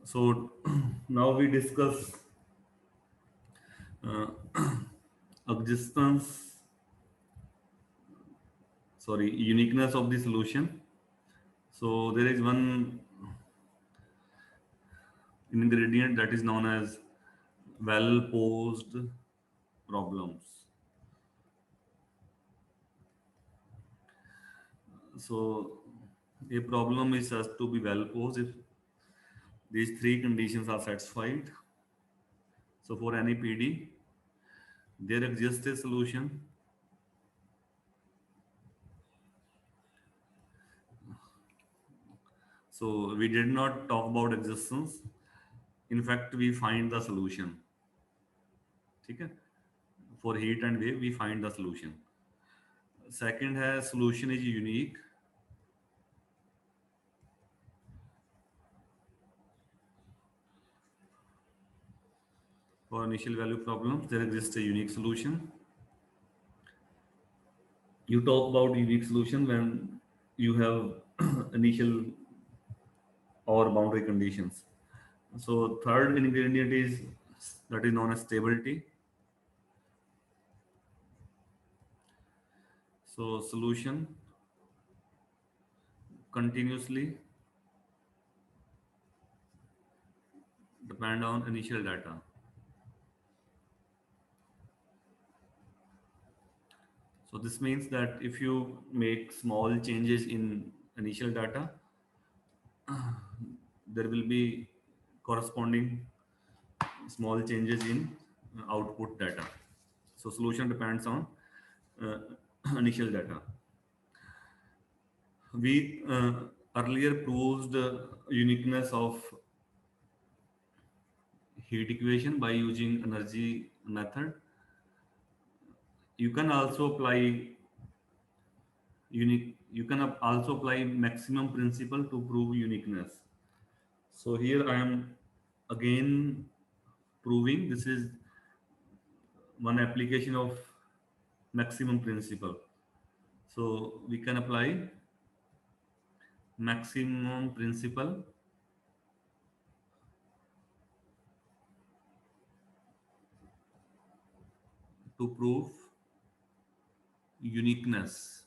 So now we discuss uh, existence, sorry, uniqueness of the solution. So there is one ingredient that is known as well posed problems. So a problem is said to be well posed if these three conditions are satisfied. So for any PD, there exists a solution. So we did not talk about existence. In fact, we find the solution. ठीक है? For heat and wave, we find the solution. Second has solution is unique. For initial value problems, there exists a unique solution. You talk about unique solution when you have initial or boundary conditions. So third ingredient is that is known as stability. So solution continuously depend on initial data. So this means that if you make small changes in initial data, there will be corresponding small changes in output data. So solution depends on uh, initial data. We earlier proved uniqueness of heat equation by using energy method. You can also apply unique. You can also apply maximum principle to prove uniqueness. So here I am again proving this is one application of maximum principle. So we can apply maximum principle to prove uniqueness.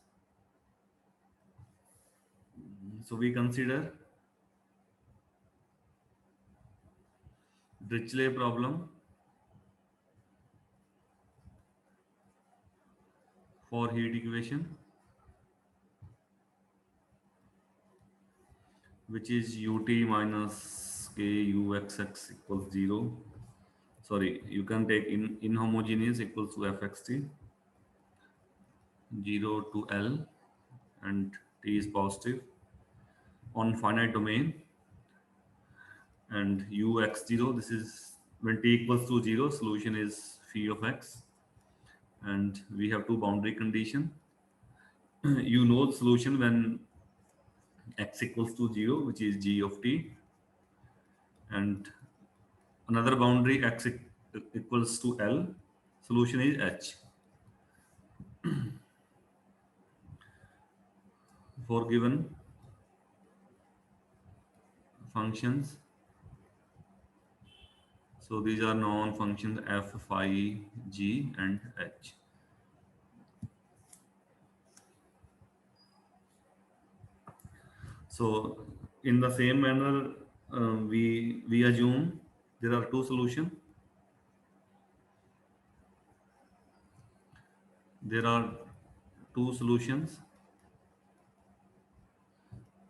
So we consider Dirichlet problem for heat equation, which is ut minus k uxx equals 0. Sorry, you can take inhomogeneous equals to fxt 0 to L and t is positive on finite domain and ux0, this is when t equals to 0, solution is phi of x, and we have two boundary condition. You know the solution when x equals to 0, which is g of t, and another boundary equals to L, solution is h. For given functions, so these are known functions f, phi, g, and h. So in the same manner, we assume there are two solutions. There are two solutions,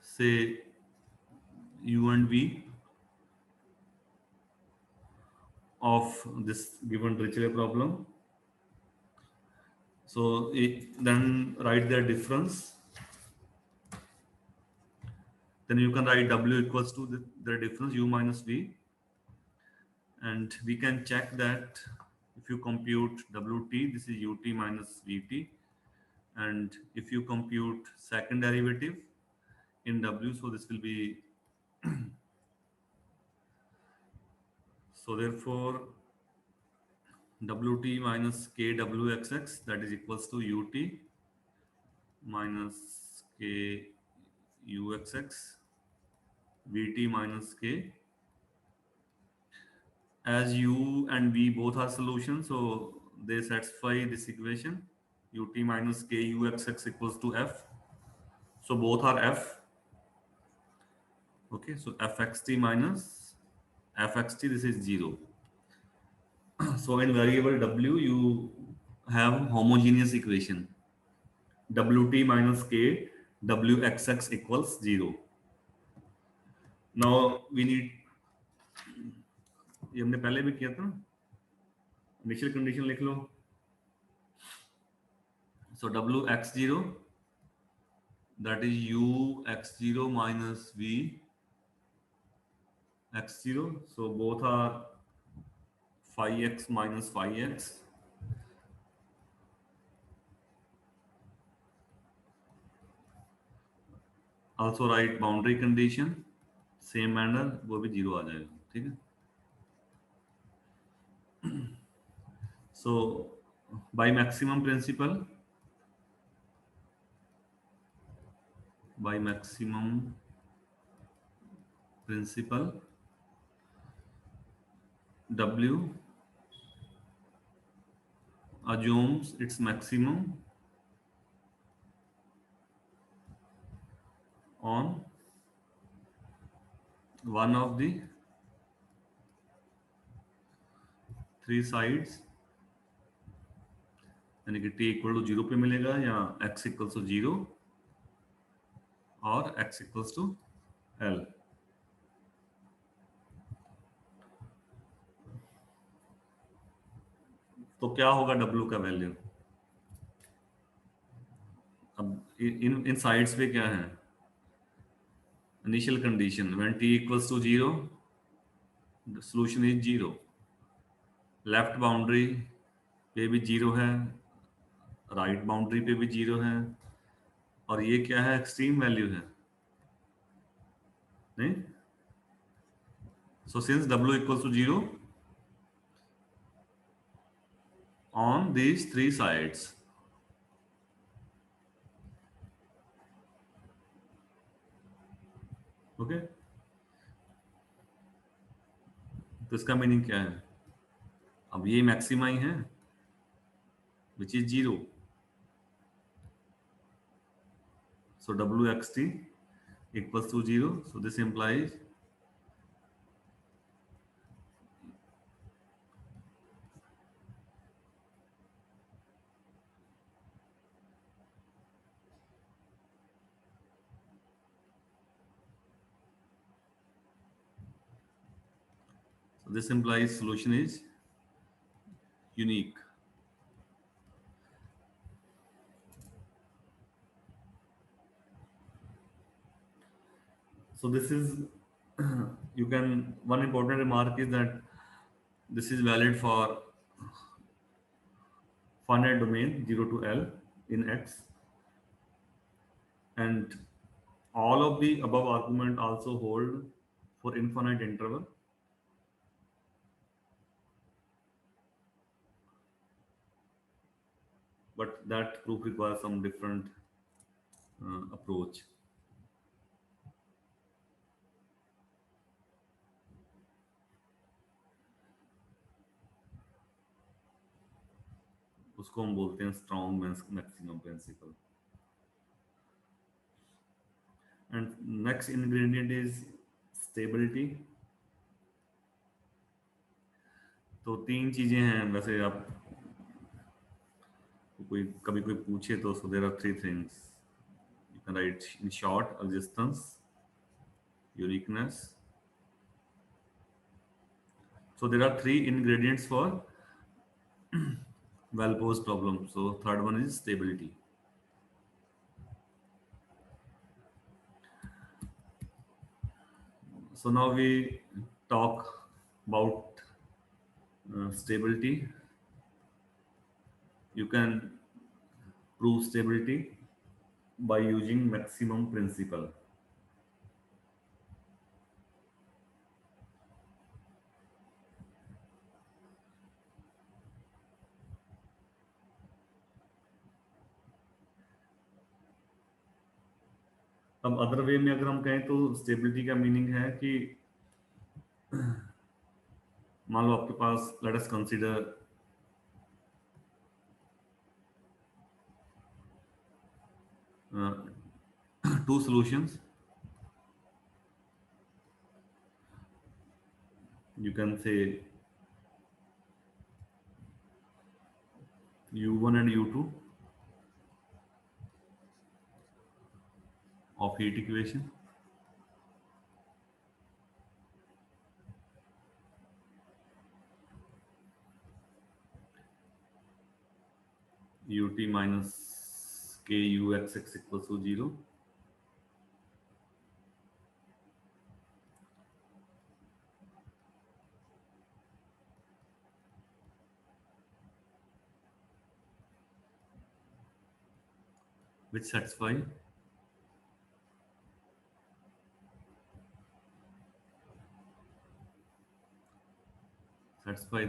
say u and v of this given Dirichlet problem. So then write their difference. Then you can write w equals to the difference u minus v, and we can check that if you compute wt, this is ut minus vt, and if you compute second derivative in w, so this will be, so therefore wt minus kwxx, that is equals to ut minus k uxx vt minus k as u and v both are solutions, so they satisfy this equation ut minus k uxx equals to f. So both are f. Okay, so fxt minus fxt, this is 0. So in variable w you have homogeneous equation wt minus k wxx equals 0. Now we need, ये हमने पहले भी किया था, initial condition लिख लो. So wx0, that is u x0 minus v x0. So both are phi x minus phi x. Also write boundary condition same manner, वो भी 0 आ जाएगा. ठीक है. So by maximum principle, w assumes its maximum on one of the three sides, यानी कि t equal to 0 पे मिलेगा, या x इक्वल्स टू 0 और x इक्वल्स टू l. तो क्या होगा w का वैल्यू? अब इन साइड्स पे क्या है? Initial condition when t equals to 0 the solution is 0. Left boundary पे भी 0 है, राइट बाउंड्री पे भी 0 है, और ये क्या है? एक्सट्रीम वैल्यू है नहीं. So since w equals to 0 on these three sides, okay, तो इसका मीनिंग क्या है? अब ये मैक्सिमा ही है which is 0. So wxt equals to 0. So this implies solution is unique. So this is you can, one important remark is that this is valid for finite domain 0 to L in X, and all of the above argument also hold for infinite interval. But that proof requires some different approach. उसको हम बोलते हैं strong maximum principle. And next ingredient is stability. तो तीन चीजें हैं वैसे. आप कोई कभी कोई पूछे तो so there are three things. You can write in short: existence, uniqueness. So there are three ingredients for well-posed problem. So third one is stability. So now we talk about stability. You can prove stability by using maximum principle. अब other way में अगर हम कहें तो stability का meaning है कि मान लो आपके पास, let us consider two solutions. You can say u1 and u2 of heat equation. Ut minus k ux equals to 0. Which satisfy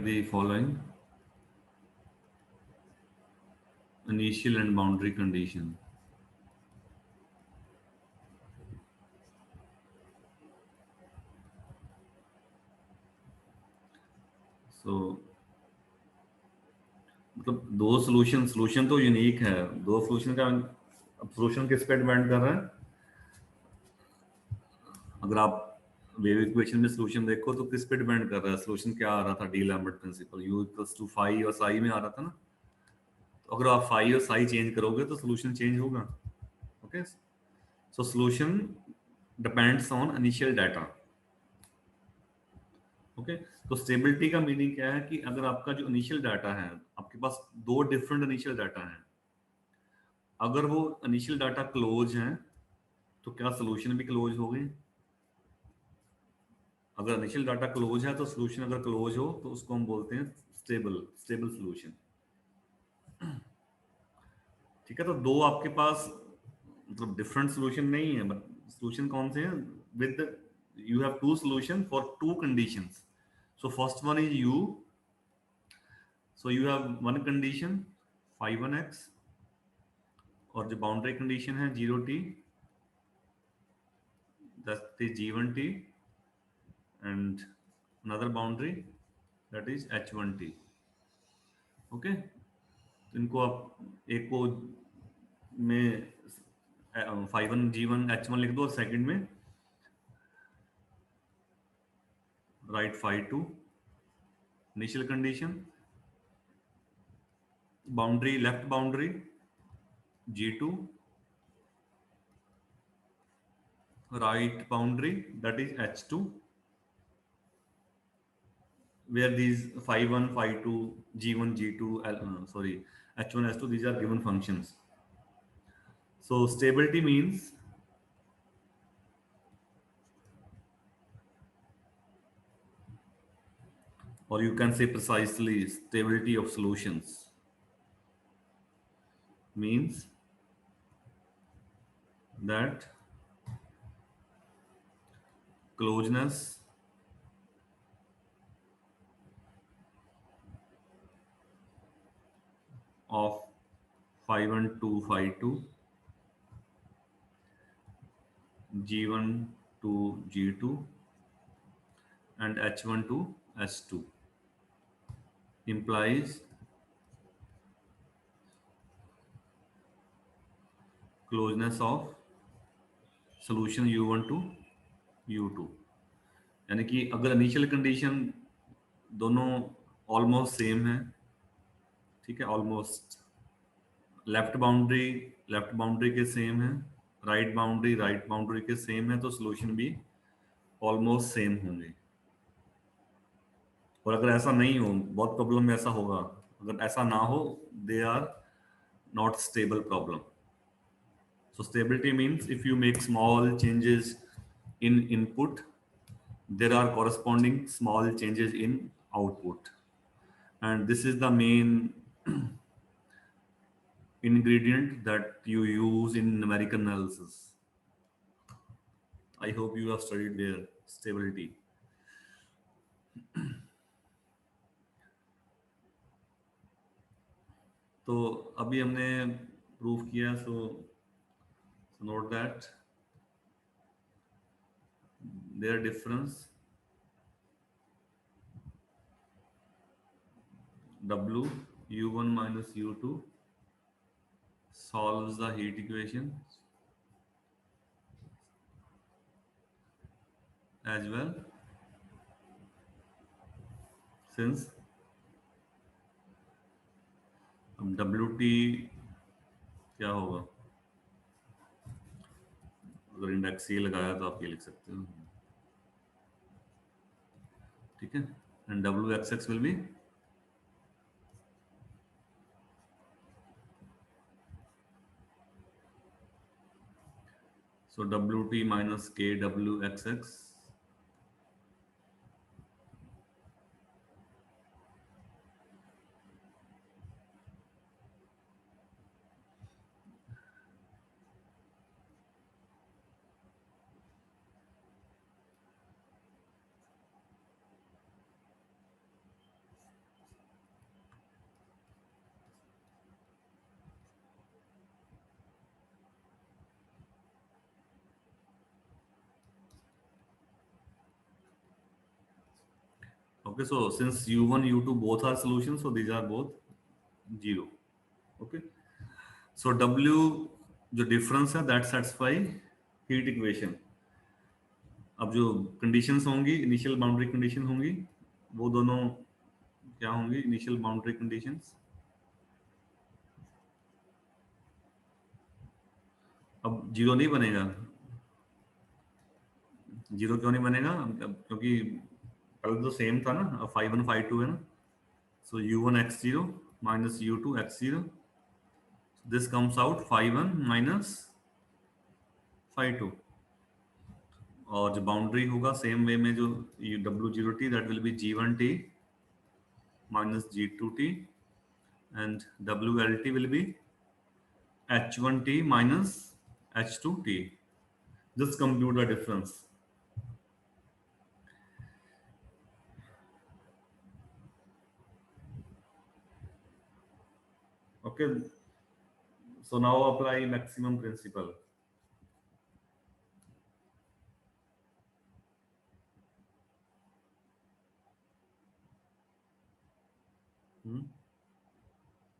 the following initial and boundary condition. So मतलब दो solution तो unique है, दो solution का, अब solution किस पे depend कर रहा है? अगर आप वेव इक्वेशन में सोल्यूशन देखो तो किस पे डिपेंड कर रहा है? सोल्यूशन क्या आ रहा था? D'Alembert principle, u equals to phi और साई में आ रहा था ना। तो अगर आप फाई और साई चेंज करोगे तो सोल्यूशन चेंज होगा। Okay, so solution depends on initial data. Okay, तो स्टेबिलिटी का मीनिंग क्या है कि अगर आपका जो इनिशियल डाटा है, आपके पास दो डिफरेंट इनिशियल डाटा है, अगर वो इनिशियल डाटा क्लोज है तो क्या सोल्यूशन भी क्लोज हो गए? अगर इनिशियल डाटा क्लोज है तो सोल्यूशन अगर क्लोज हो तो उसको हम बोलते हैं स्टेबल स्टेबल सोल्यूशन। ठीक है, तो दो आपके पास मतलब डिफरेंट सोल्यूशन नहीं है, बट सोल्यूशन कौन से हैं? With you have two solution for two conditions. So first one is u, so you have one condition phi 1x, और जो बाउंड्री कंडीशन है 0t, that is g1t, and another boundary that is h1t। Okay, तो इनको आप एक को में phi 1 g1 h1 लिख दो और सेकंड में right phi 2। Initial condition boundary, left boundary g2, right boundary that is h2, where these phi 1 phi 2 g1 g2 sorry h1 h2, these are given functions. So stability means, or you can say precisely, stability of solutions means that closeness of phi 1 to phi 2, g1 to g2, and h1 to h2 implies closeness of solution u1 to u2। यानी कि अगर initial condition दोनों almost same है, ठीक है, almost left boundary के same है, right boundary के सेम है, तो सोल्यूशन भी ऑलमोस्ट सेम होंगे। और अगर ऐसा नहीं हो, बहुत प्रॉब्लम में ऐसा होगा, अगर ऐसा ना हो, they are not stable problem. So stability means if you make small changes in input, there are corresponding small changes in output, and this is the main ingredient that you use in numerical analysis. I hope you have studied their stability. तो अभी हमने prove किया, सो note that their difference W U1 minus U2 solves the heat equation as well, since अब WT क्या होगा, अगर index ये लगाया तो आप ये लिख सकते हो, ठीक है, and WXX will be so WT minus KWXX. Okay, so since U1, U2 both are solutions, so these are both 0. Okay, so W जो difference है that satisfy heat equation. अब जो conditions होंगी, initial boundary condition होंगी, वो दोनों क्या होंगी, initial boundary conditions. अब जीरो नहीं बनेगा, जीरो क्यों नहीं बनेगा, क्योंकि पहले तो सेम था ना, अब 5 1 5 2 है ना, so U1 x0 minus U2 x0, this comes out 5 1 minus 5 2, और जो बाउंड्री होगा सेम वे में, जो W0T that will be G1T minus G2T and WLT will be H1T minus H2T. Just compute the difference. Okay, so now apply maximum principle.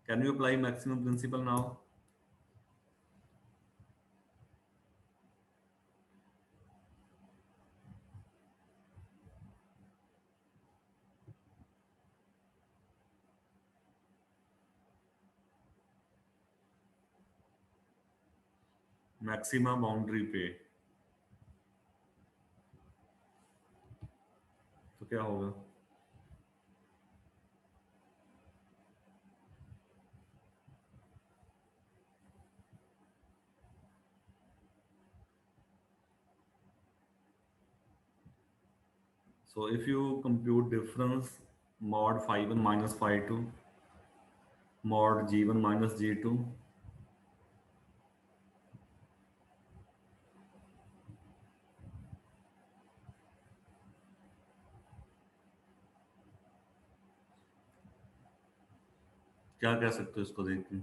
Can you apply maximum principle now? Maxima boundary पे तो क्या होगा, so if you compute difference mod phi 1 minus phi 2 mod G1 minus G2, क्या कह सकते हो इसको देख के,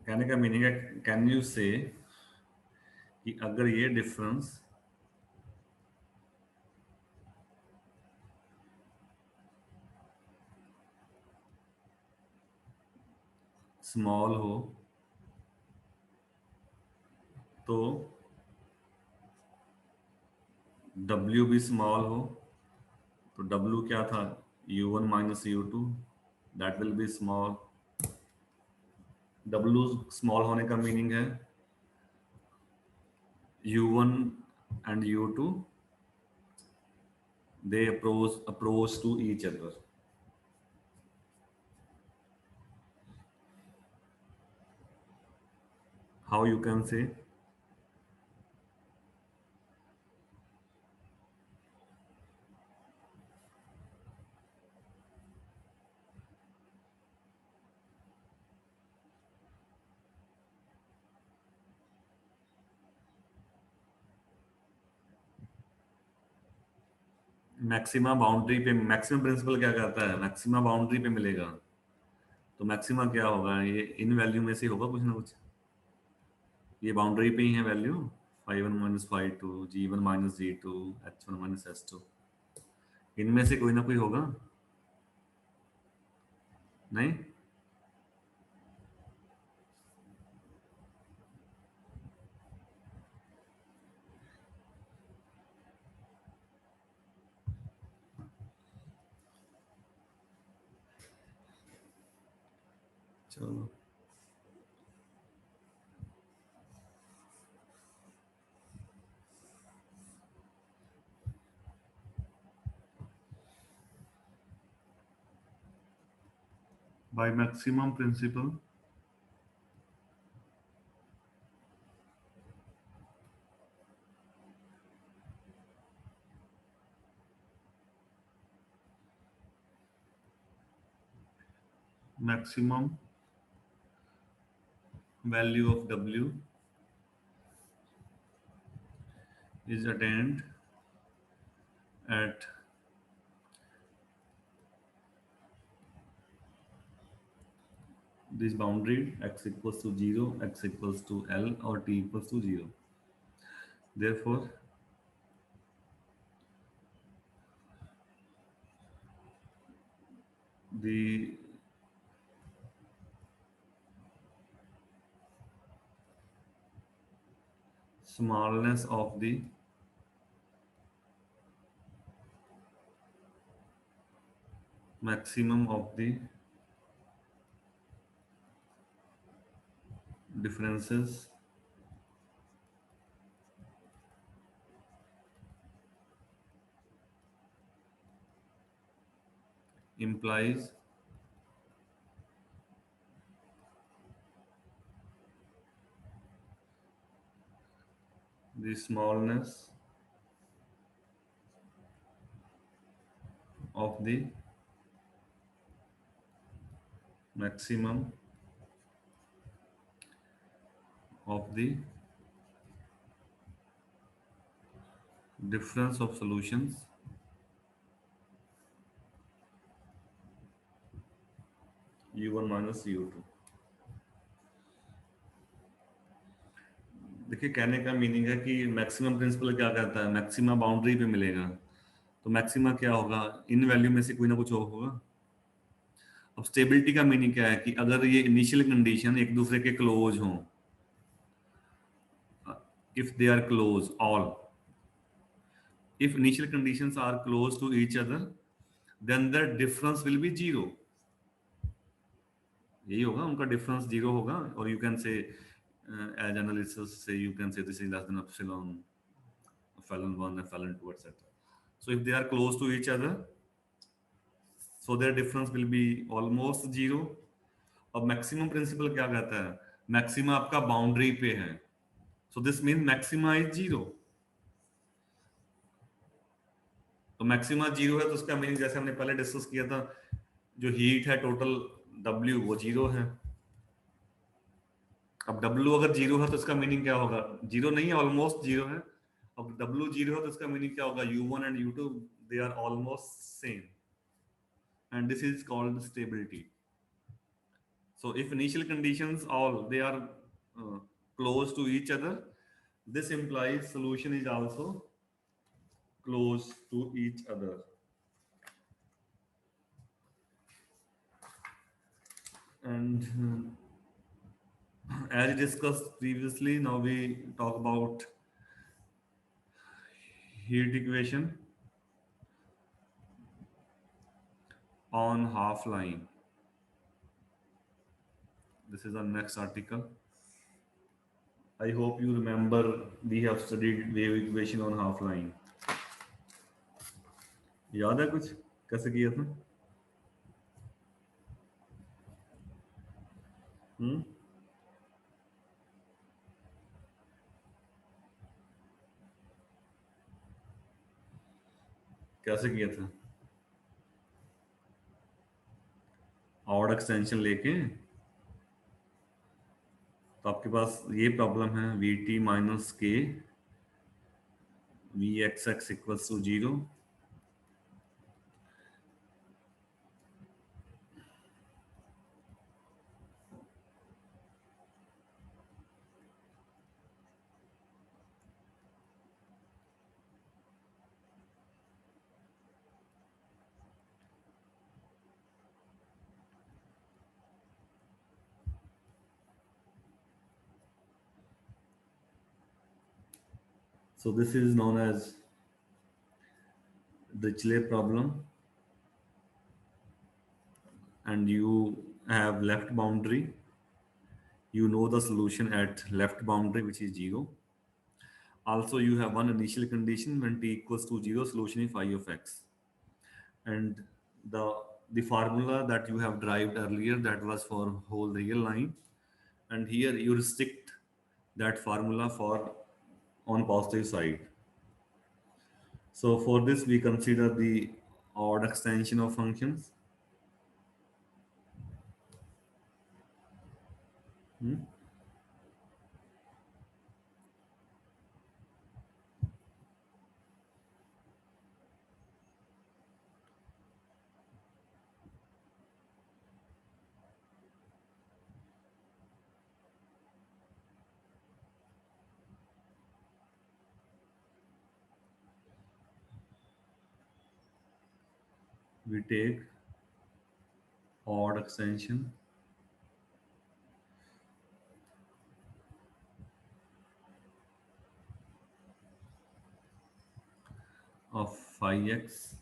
कहने का मीनिंग है, कैन यू से कि अगर ये डिफरेंस स्मॉल हो तो W भी स्मॉल हो, तो W क्या था, U1 minus U2, that will be small. W small होने का मीनिंग है U1 and U2 they approach to each other. How you can say, maxima boundary पे, मैक्सिमम प्रिंसिपल क्या कहता है, मैक्सिमा बाउंड्री पे मिलेगा, तो मैक्सिमा क्या होगा, ये इन वैल्यू में से होगा कुछ ना कुछ, ये बाउंड्री पे ही है value, phi1 minus phi2, g1 minus g2, h1 minus h2, इनमें से कोई ना कोई होगा? नहीं? चलो, by maximum principle, maximum value of w is attained at this boundary x equals to 0, x equals to L, or t equals to 0. Therefore, the smallness of the maximum of the differences implies the smallness of the maximum of the difference of solutions u1 minus u2. देखिए, कहने का meaning है कि maximum principle क्या कहता है, maxima boundary पे मिलेगा। तो मैक्सिमा क्या होगा, इन वैल्यू में से कोई ना कुछ होगा। अब स्टेबिलिटी का मीनिंग क्या है कि अगर ये इनिशियल कंडीशन एक दूसरे के क्लोज हों, if they are close, all, if initial conditions are close to each other, then the difference will be zero. यही होगा, उनका डिफरेंस जीरो होगा। और you can say as analysis से you can say this is less than epsilon, epsilon 1, epsilon 2, etcetera. So if they are close to each other, so their difference will be almost zero. अब maximum principle क्या कहता है, maxima आपका boundary पे है, so this mean maxima is zero. तो maxima zero है तो उसका मीनिंग जैसे हमने पहले डिस्कस किया था, जो हीट है टोटल W वो जीरो है। अब W अगर जीरो है तो इसका मीनिंग क्या होगा, जीरो नहीं है, ऑलमोस्ट जीरो है। अब W जीरो है तो इसका मीनिंग क्या होगा, U1 and U2 they are almost same, and this is called stability. So if initial conditions all they are close to each other, this implies solution is also close to each other. And as discussed previously, now we talk about heat equation on half line. This is our next article. I hope you remember we have studied wave equation on half line. याद है कुछ कैसे किया था? कैसे किया था? Odd extension लेके। तो आपके पास ये प्रॉब्लम है, v t minus k v x x equals to zero, So this is known as Dirichlet problem, and you have left boundary. You know the solution at left boundary, which is 0. Also, you have one initial condition when t equals to 0, solution is phi of x. And the the formula that you have derived earlier, that was for whole real line, and here you restrict that formula for on positive side. So for this we consider the odd extension of functions. Hmm? We take odd extension of phi x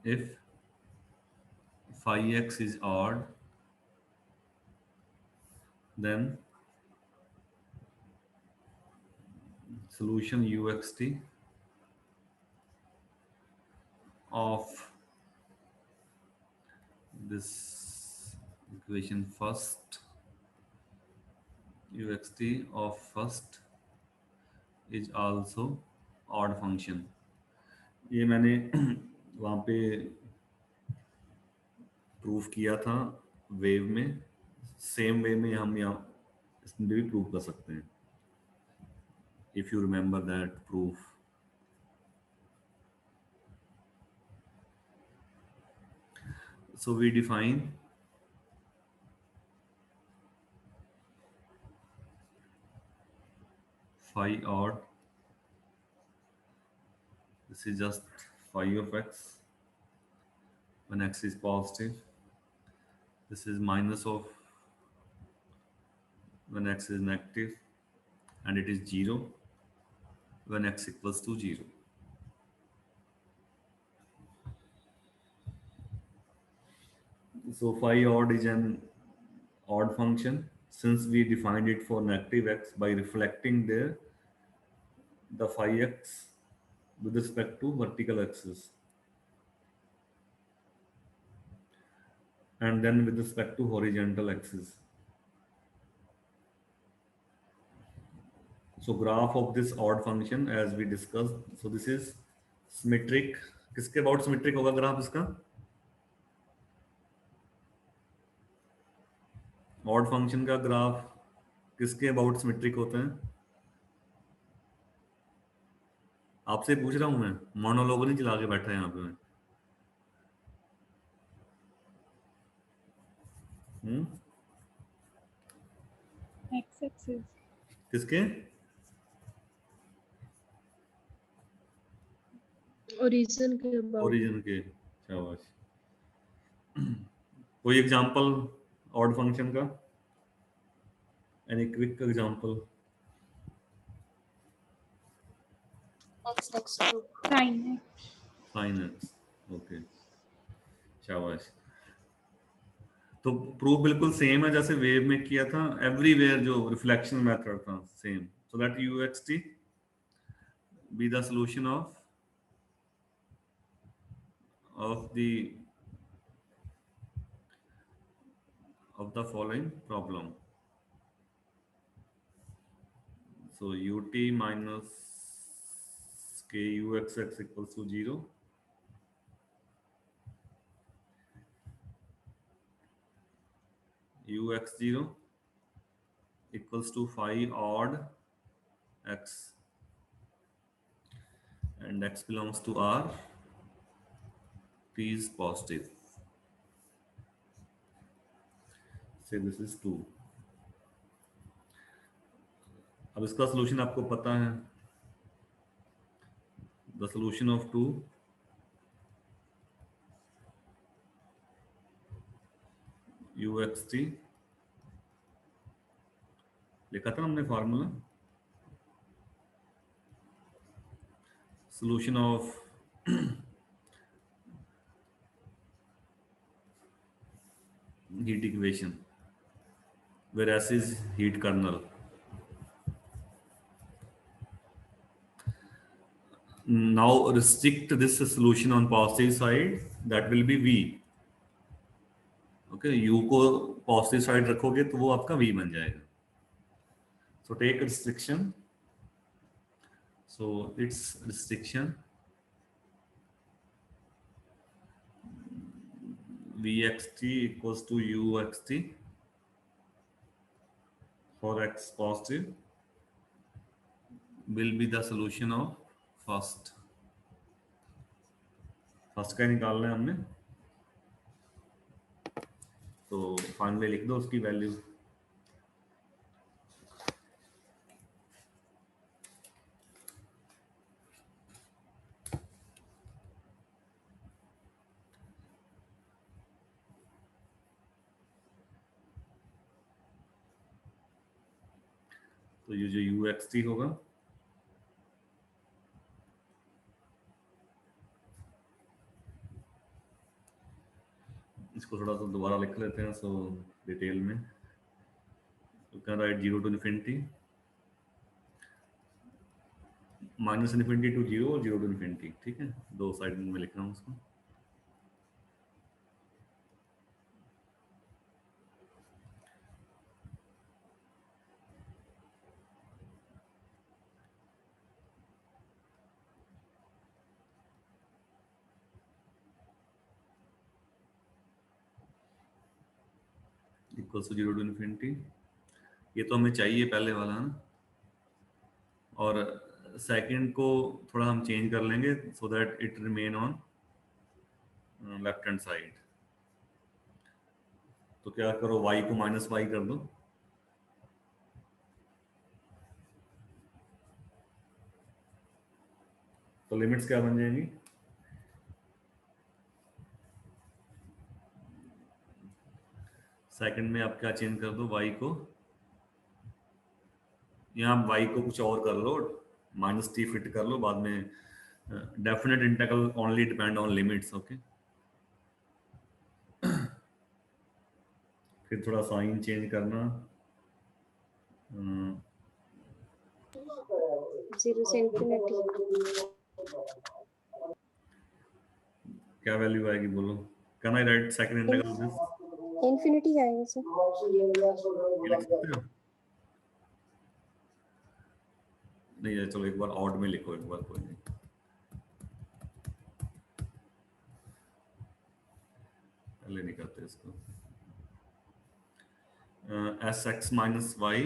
if phi x is odd, then solution uxt of this equation first, uxt of first is also odd function. ये मैंने वहाँ पे proof किया था wave में, same way में हम यहाँ इसमें भी प्रूव कर सकते हैं, if you remember that proof. So we define phi odd. This is just phi of x when x is positive. This is minus of when x is negative, and it is 0 when x equals to 0. So phi odd is an odd function since we defined it for negative x by reflecting there the phi x with respect to vertical axis and then with respect to horizontal axis. So graph of this odd function as we discussed. So this is symmetric. किसके about symmetric होगा graph इसका? Odd function का graph किसके about symmetric होते हैं? आपसे पूछ रहा हूं मैं, मोनोलॉग नहीं चला के बैठा है यहाँ पे मैं. हम्म? X axis. किसके? Origin के about. ओरिजिन के. शाबाश. कोई एग्जांपल ऑड फंक्शन का? Any quick example? Sin X. Sine x. Okay, शाबाश. तो प्रूफ बिल्कुल सेम है जैसे वेव में किया था, एवरीवेयर जो रिफ्लेक्शन मेथड था same. So that you x T be the solution of the following problem. So ut minus k uxx equals to 0. ux0 equals to phi odd x, and x belongs to R, t is positive. Say this is 2. अब इसका solution आपको पता है. The solution of 2 uxt लिखा था हमने formula, solution of heat equation where S is heat kernel. Now restrict this solution on positive side, that will be V. Okay, U को positive side रखोगे तो वो आपका V बन जाएगा. So take restriction. So its restriction Vxt equals to Uxt for X positive will be the solution of first. First का निकालना है हमने, तो फाइनली लिख दो उसकी वैल्यू. तो ये जो UXT होगा इसको थोड़ा सा दोबारा लिख लेते हैं सो डिटेल में. You can write 0 to infinity, minus infinity to 0 और 0 to infinity. ठीक है, दो साइड में लिख रहा हूँ उसको. Equals to 0 to infinity. ये तो हमें चाहिए पहले वाला ना, और सेकंड को थोड़ा हम चेंज कर लेंगे so that it remain on left hand side. तो क्या करो, y को माइनस वाई कर दो. तो लिमिट्स क्या बन जाएंगी, सेकंड में आप क्या चेंज कर दो, y को, यहाँ y को कुछ और कर लो, माइनस टी फिट कर लो बाद में. Definite integral only depend on limits. Okay, फिर थोड़ा साइन चेंज करना. 0 से infinity. क्या वैल्यू आएगी बोलो. Can I right second integral this, Infinity आएगा सर. लिख सकते हो? नहीं है, चलो एक बार ऑड में लिखो एक बार, कोई नहीं. पहले नहीं करते इसको. S x minus y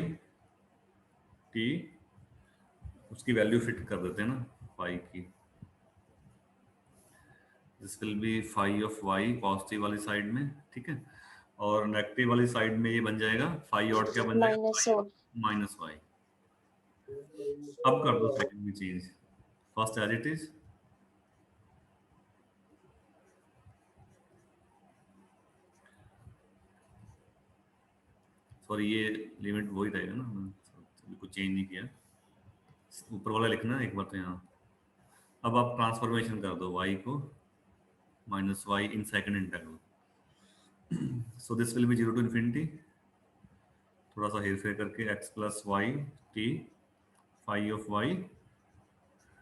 t, उसकी वैल्यू फिट कर देते हैं ना फाई की. This will be phi of y positive वाली साइड में. ठीक है, और नेगेटिव वाली साइड में ये बन जाएगा फाई ऑड क्या बन जाएगा, माइनस वाई. अब कर दो सेकंड में change, first as it is. Sorry, ये लिमिट वही रहेगा ना, कुछ चेंज नहीं किया. ऊपर वाला लिखना एक बार तो यहाँ. अब आप ट्रांसफॉर्मेशन कर दो y को minus y in second integral. So this will be 0 to infinity, थोड़ा सा हेर फेर करके x plus y t phi of y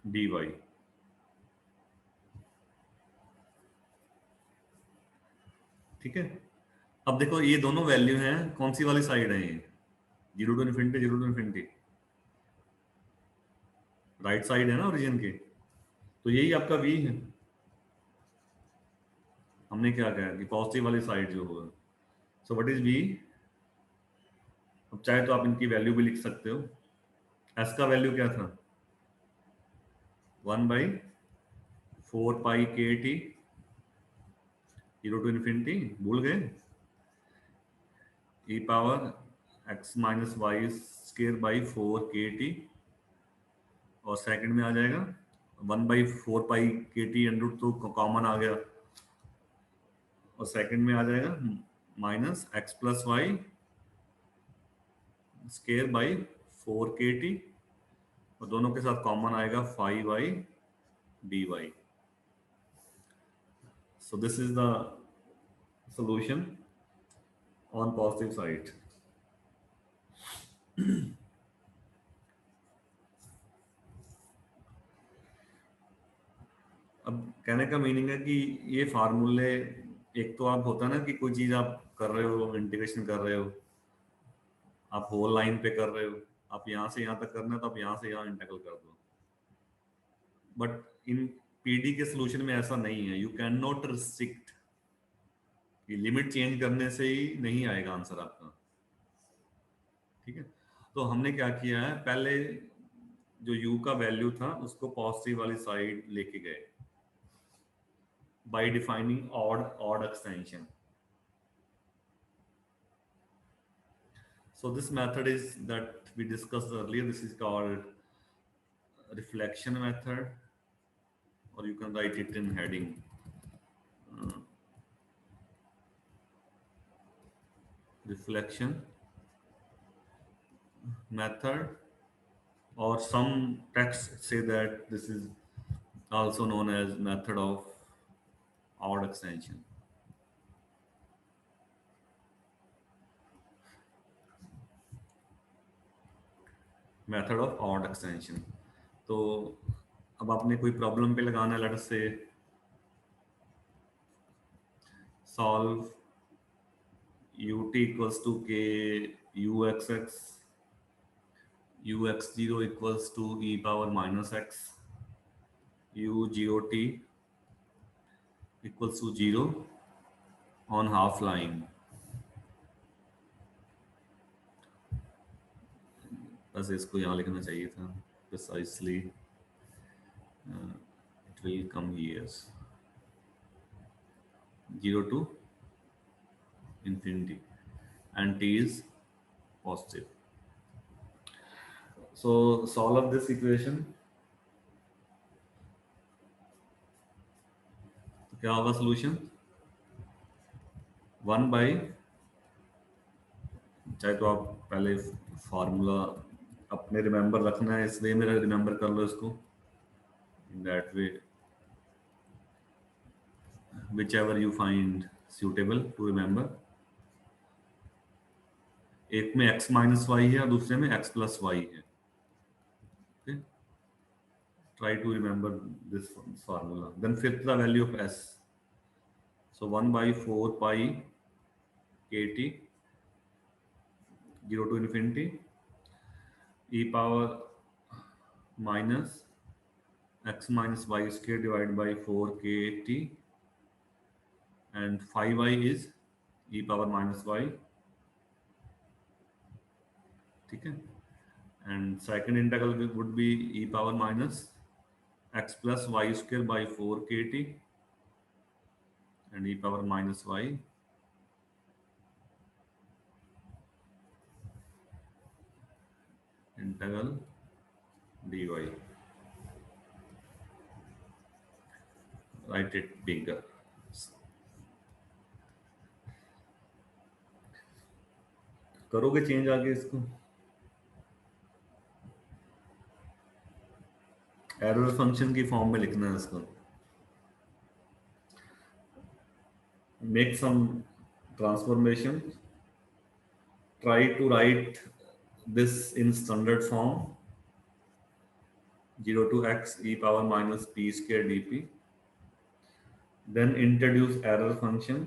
d y. ठीक है, अब देखो ये दोनों वैल्यू हैं, कौन सी वाली साइड है ये, 0 to infinity 0 to infinity, right side है ना ओरिजिन के. तो यही आपका v है. हमने क्या कहा कि पॉजिटिव वाली साइड जो होगा. So what is v. अब चाहे तो आप इनकी वैल्यू भी लिख सकते हो. s का वैल्यू क्या था, 1/4 पाई के टी 0 to infinity, भूल गए, e power x minus y square by 4 के टी, और सेकंड में आ जाएगा 1/4 पाई के टी अंडर तो कॉमन आ गया, और सेकंड में आ जाएगा minus x plus y square by 4 kT, और दोनों के साथ कॉमन आएगा 5/dy. So this is the solution on positive side. अब कहने का मीनिंग है कि ये फार्मूले, एक तो आप होता है ना कि कोई चीज आप कर रहे हो, इंटीग्रेशन कर रहे हो, आप होल लाइन पे कर रहे हो, आप यहाँ से यहाँ तक करना है तो आप यहाँ से यहाँ इंटीग्रल कर दो. बट इन पीडी के सोल्यूशन में ऐसा नहीं है. यू कैन नॉट रिस्ट्रिक्ट, ये लिमिट चेंज करने से ही नहीं आएगा आंसर आपका. ठीक है, तो हमने क्या किया है, पहले जो u का वैल्यू था उसको पॉजिटिव वाली साइड लेके गए bye defining odd extension. So this method is that we discussed earlier. This is called reflection method, or you can write it in heading. Reflection method, or some texts say that this is also known as method of odd extension. Method of odd extension. तो अब आपने कोई problem पे लगाना है, let us से solve ut equals to k uxx, ux0 equals to e power minus x, u0t equals to 0 on half line. बस इसको यहाँ लिखना चाहिए था precisely. It will come here 0 to infinity and t is positive. So solve this equation. तो क्या होगा solution? 1 by, चाहे तो आप पहले फार्मूला अपने रिमेंबर रखना है, इस वे में रिमेंबर कर लो इसको, in that way, whichever you find suitable to remember. एक में x माइनस वाई है और दूसरे में x प्लस वाई है. Okay? Try to remember this formula. Then fifth, the value of s. So 1 by 4 pi kt 0 to infinity e power minus x minus y square divided by 4 kt, and 5y is e power minus y. ठीक है, and second integral would be e power minus x plus y square by 4 kt and e power minus y integral dy. Write it bigger. करोगे change आगे इसको, error function की form में लिखना है इसको. Make some transformation, try to write this in standard form 0 to x e power minus p square dp. Then introduce error function.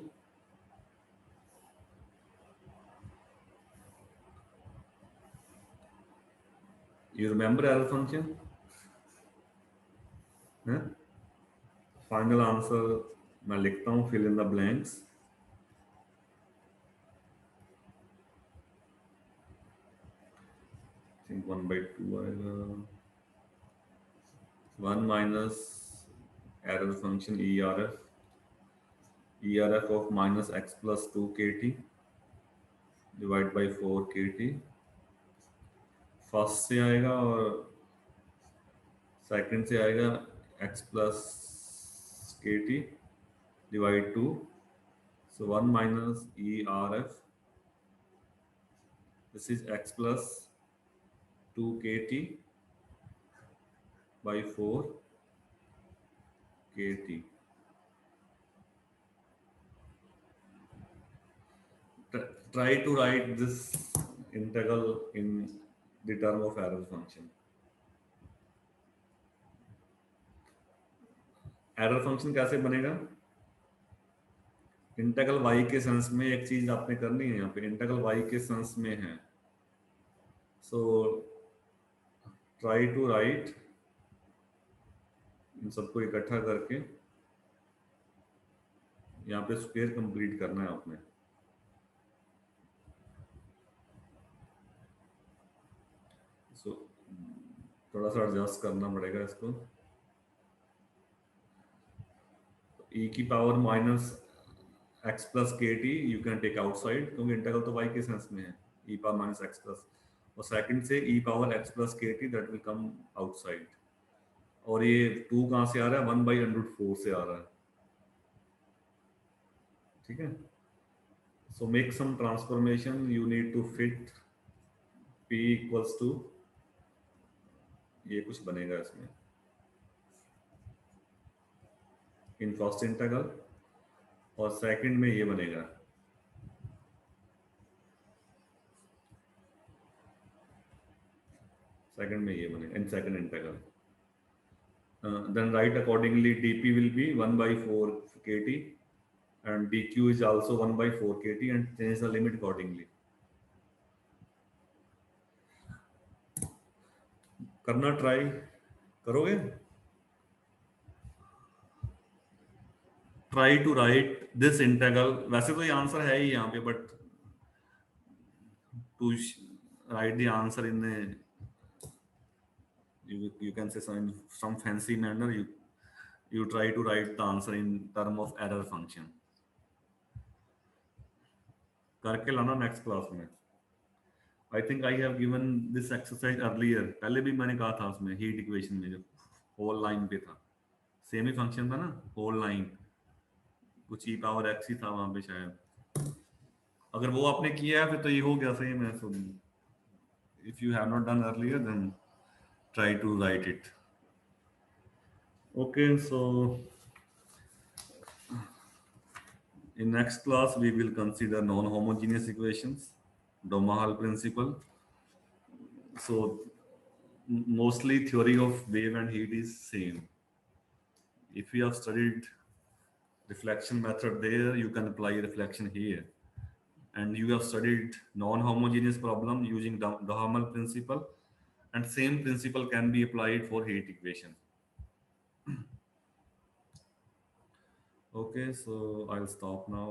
You remember error function? Final answer मैं लिखता हूँ, fill in the blanks. Think 1/2 आएगा. 1 minus error function erf of minus x plus 2 kt divided by 4 kt. First से आएगा और second से आएगा x plus kt divide 2. So 1 minus erf This is x plus 2 kt by 4 kt. Try to write this integral in the term of error function. Error function कैसे बनेगा? Integral y के sense में एक चीज आपने करनी है, यहाँ पे इंटीग्रल y के सेंस में है, सो ट्राई टू राइट, इन सबको इकट्ठा करके यहाँ पे स्क्वायर कंप्लीट करना है आपने। सो थोड़ा सा एडजस्ट करना पड़ेगा इसको। e की power minus x plus k t you can take outside, क्योंकि इंटीग्रल तो y के सेंस में है, e power minus x plus, और सेकंड से e power x plus k t that will come outside. और ये 2 कहाँ से आ रहा है? 1/√4 से आ रहा है, ठीक है। So make some transformation, you need to fit p equals to, ये कुछ बनेगा इसमें इन फर्स्ट इंटीग्रल, और सेकंड में ये बनेगा, सेकंड में ये बनेगा in second integral. Then write accordingly, dp will be 1/4 kt and dq is also 1/4 kt, and change the limit accordingly. करना ट्राई करोगे? Try to write this integral, वैसे तो ये आंसर है ही यहाँ पे, but to write the answer in you can say some fancy manner, you try to write the answer in term of error function, करके लाना नेक्स्ट क्लास में। I think I have given this exercise earlier, पहले भी मैंने कहा था उसमें heat equation में, जब होल लाइन पे था, सेम ही फंक्शन था ना, होल लाइन, कुछ ई पावर एक्स ही था वहां पे शायद। अगर वो आपने किया है फिर तो ये हो गया सेम है। So if you have not done earlier then try to write it. Okay, so in next class we will consider non-homogeneous equations, Domahal principle. So mostly theory of wave and heat is same. If you have studied reflection method there, you can apply reflection here, and you have studied non-homogeneous problem using Domahal principle, and same principle can be applied for heat equation. Okay, so I'll stop now.